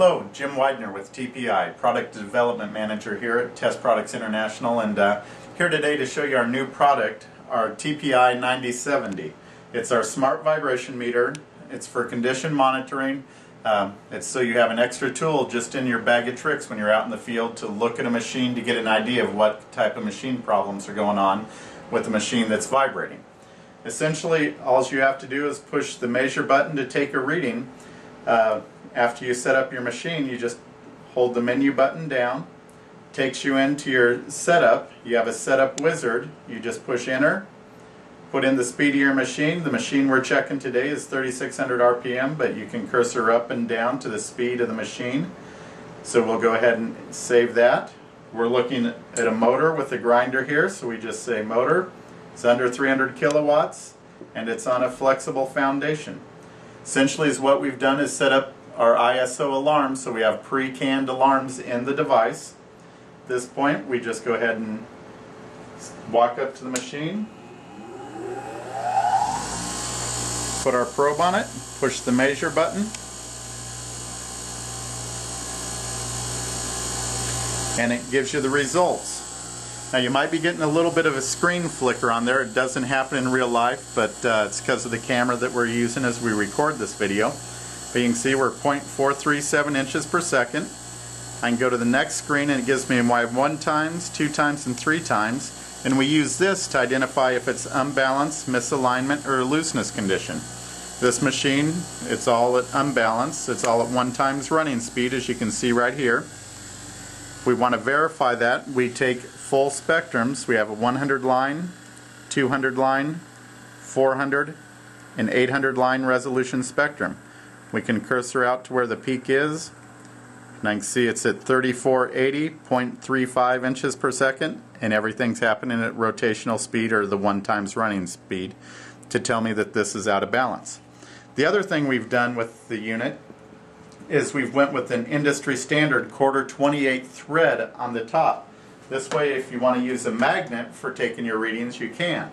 Hello, Jim Widener with TPI, Product Development Manager here at Test Products International, and here today to show you our new product, our TPI 9070. It's our smart vibration meter. It's for condition monitoring. It's so you have an extra tool just in your bag of tricks when you're out in the field to look at a machine to get an idea of what type of machine problems are going on with the machine that's vibrating. Essentially, all you have to do is push the measure button to take a reading. After you set up your machine, you just hold the menu button down. Takes you into your setup. You have a setup wizard. You just push enter, put in the speed of your machine. The machine we're checking today is 3600 RPM, but you can cursor up and down to the speed of the machine. So we'll go ahead and save that. We're looking at a motor with a grinder here, so we just say motor. It's under 300 kilowatts and it's on a flexible foundation. Essentially, is what we've done is set up our ISO alarm, so we have pre-canned alarms in the device. At this point, we just go ahead and walk up to the machine, put our probe on it, push the measure button, and it gives you the results. Now you might be getting a little bit of a screen flicker on there. It doesn't happen in real life, but it's because of the camera that we're using as we record this video. But you can see we're 0.437 inches per second. I can go to the next screen and it gives me my 1 times, 2 times, and 3 times. And we use this to identify if it's unbalanced, misalignment, or a looseness condition. This machine, it's all at unbalanced. It's all at 1 times running speed, as you can see right here. If we want to verify that, we take full spectrums. We have a 100 line, 200 line, 400, and 800 line resolution spectrum. We can cursor out to where the peak is, and I can see it's at 3480.35 inches per second, and everything's happening at rotational speed, or the 1 times running speed, to tell me that this is out of balance. The other thing we've done with the unit is we've went with an industry standard 1/4-28 thread on the top. This way, if you want to use a magnet for taking your readings, you can.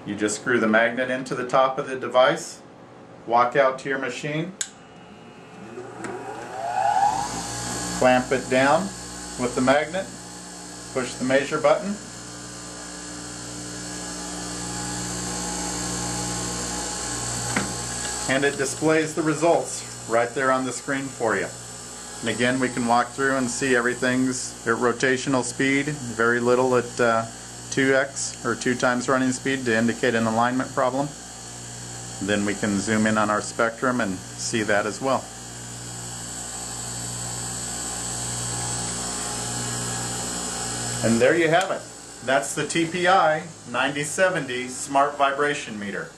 You just screw the magnet into the top of the device, walk out to your machine, clamp it down with the magnet, push the measure button, and it displays the results right there on the screen for you. And again, we can walk through and see everything's at rotational speed, very little at 2x or 2 times running speed to indicate an alignment problem. Then we can zoom in on our spectrum and see that as well. And there you have it. That's the TPI 9070 Smart Vibration Meter.